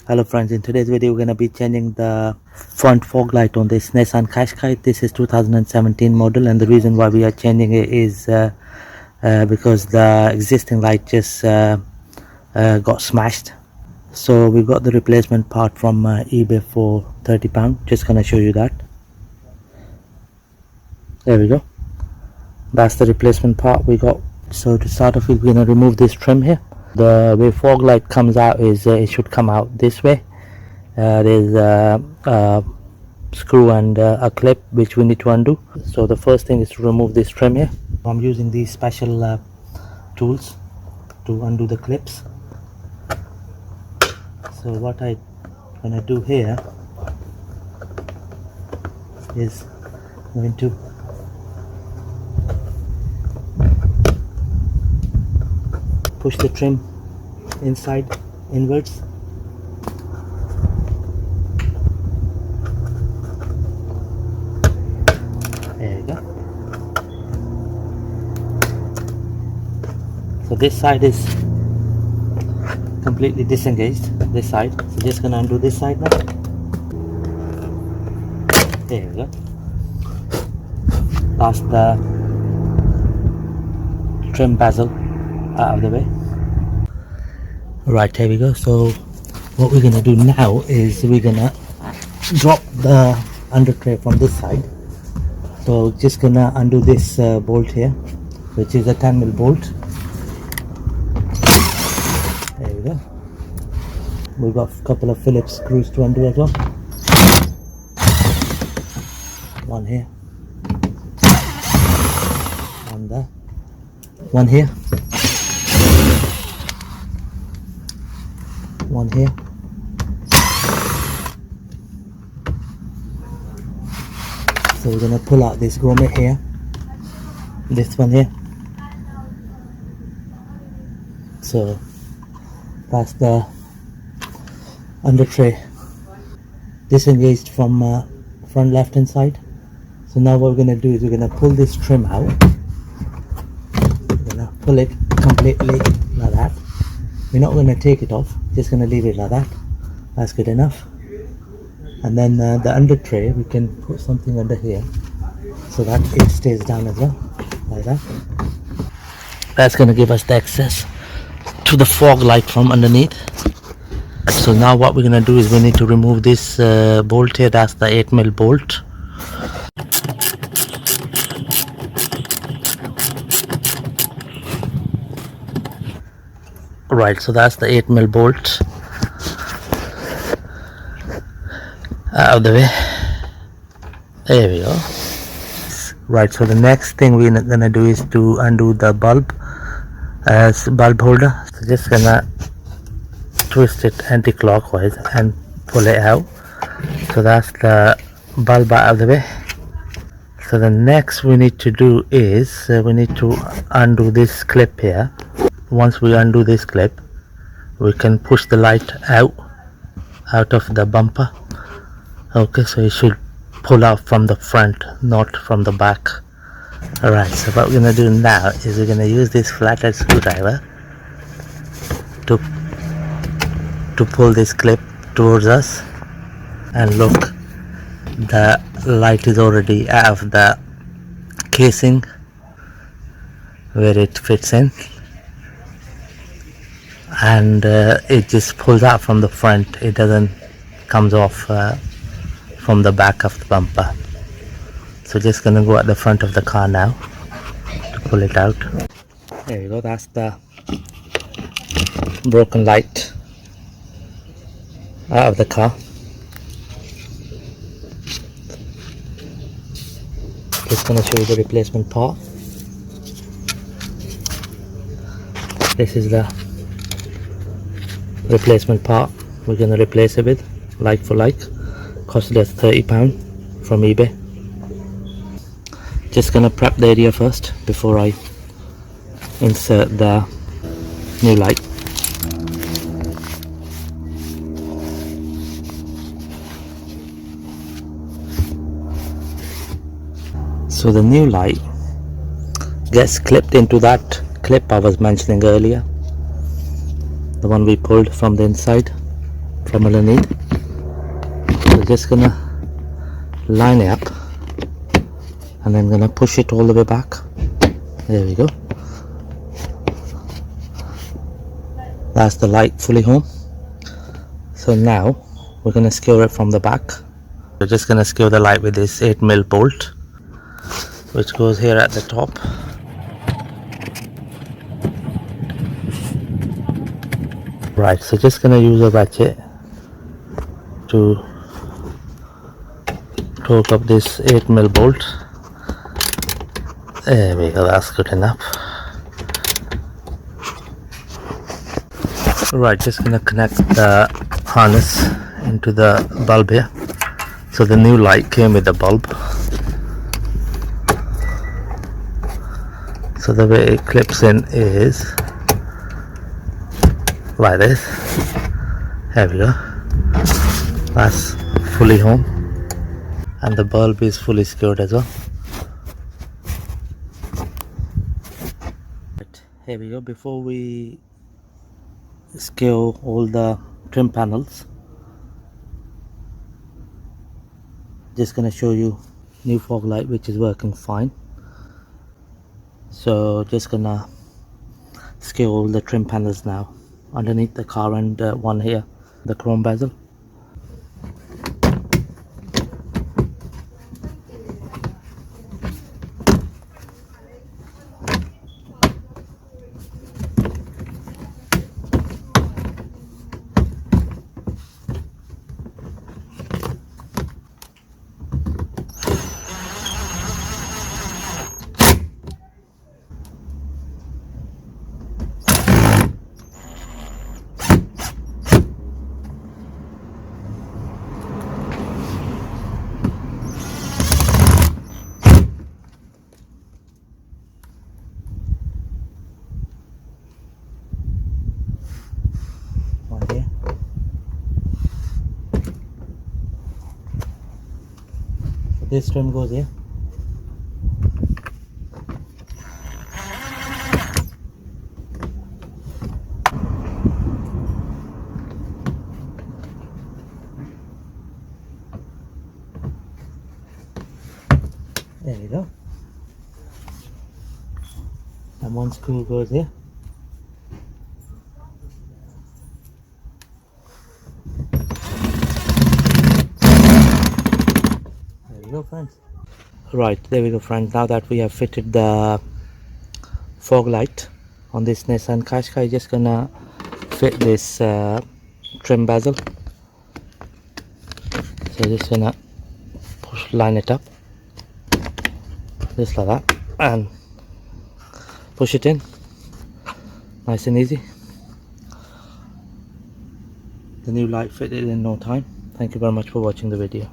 Hello friends, in today's video we're going to be changing the front fog light on this Nissan Qashqai. This is 2017 model, and the reason why we are changing it is because the existing light just got smashed. So we got the replacement part from eBay for £30. Just going to show you that. There we go. That's the replacement part we got. So to start off, we're going to remove this trim here. The way fog light comes out is it should come out this way. There's a screw and a clip which we need to undo. So the first thing is to remove this trim here. I'm using these special tools to undo the clips. So what I'm gonna do here is going to push the trim inside inwards. There you go. So this side is completely disengaged, this side. So just gonna undo this side now. There we go. That's the trim bezel out of the way. Right, here we go. So what we're gonna do now is we're gonna drop the under tray from this side. So just gonna undo this bolt here, which is a 10mm bolt. There we go. We've got a couple of Phillips screws to undo as well. One here, one there, one here, one here, so we're going to pull out this grommet here, this one here. So that's the under tray disengaged from front left hand side. So now what we're going to do is we're going to pull this trim out. We're going to pull it completely like that. We're not going to take it off, just going to leave it like that. That's good enough. And then the under tray, we can put something under here so that it stays down as well, like that. That's going to give us the access to the fog light from underneath. So now what we're going to do is we need to remove this bolt here. That's the 8mm bolt. Right, so that's the 8mm bolt out of the way. There we go. Right, so the next thing we're gonna do is to undo the bulb as bulb holder. So just gonna twist it anti-clockwise and pull it out. So that's the bulb out of the way. So the next we need to do is we need to undo this clip here. Once we undo this clip, we can push the light out of the bumper. Okay, so it should pull out from the front, not from the back. Alright, so what we're gonna do now is we're gonna use this flathead screwdriver to pull this clip towards us. And look, the light is already out of the casing where it fits in, and it just pulls out from the front. It doesn't comes off from the back of the bumper. So just gonna go at the front of the car now to pull it out. There you go, that's the broken light out of the car. Just gonna show you the replacement part. This is the replacement part we're gonna replace it with, like for like. Costed us £30 from eBay. Just gonna prep the area first before I insert the new light. So the new light gets clipped into that clip I was mentioning earlier, the one we pulled from the inside. from underneath. We're just gonna line it up and then gonna push it all the way back. There we go. That's the light fully home. So now we're gonna secure it from the back. We're just gonna secure the light with this 8mm bolt, which goes here at the top. Right, so just gonna use a ratchet to torque up this 8mm bolt. There we go, that's good enough. Right, just gonna connect the harness into the bulb here. So the new light came with the bulb. So the way it clips in is like this. There we go. That's fully home, and the bulb is fully secured as well. Right, here we go. Before we secure all the trim panels, just gonna show you new fog light, which is working fine. So just gonna secure all the trim panels now underneath the car, and one here, the chrome bezel. Here. So this trim goes here. There we go. And one screw goes here. Friends. Right, there we go friends. Now that we have fitted the fog light on this Nissan Qashqai, just gonna fit this trim bezel. So just gonna line it up just like that and push it in, nice and easy. The new light fitted in no time. Thank you very much for watching the video.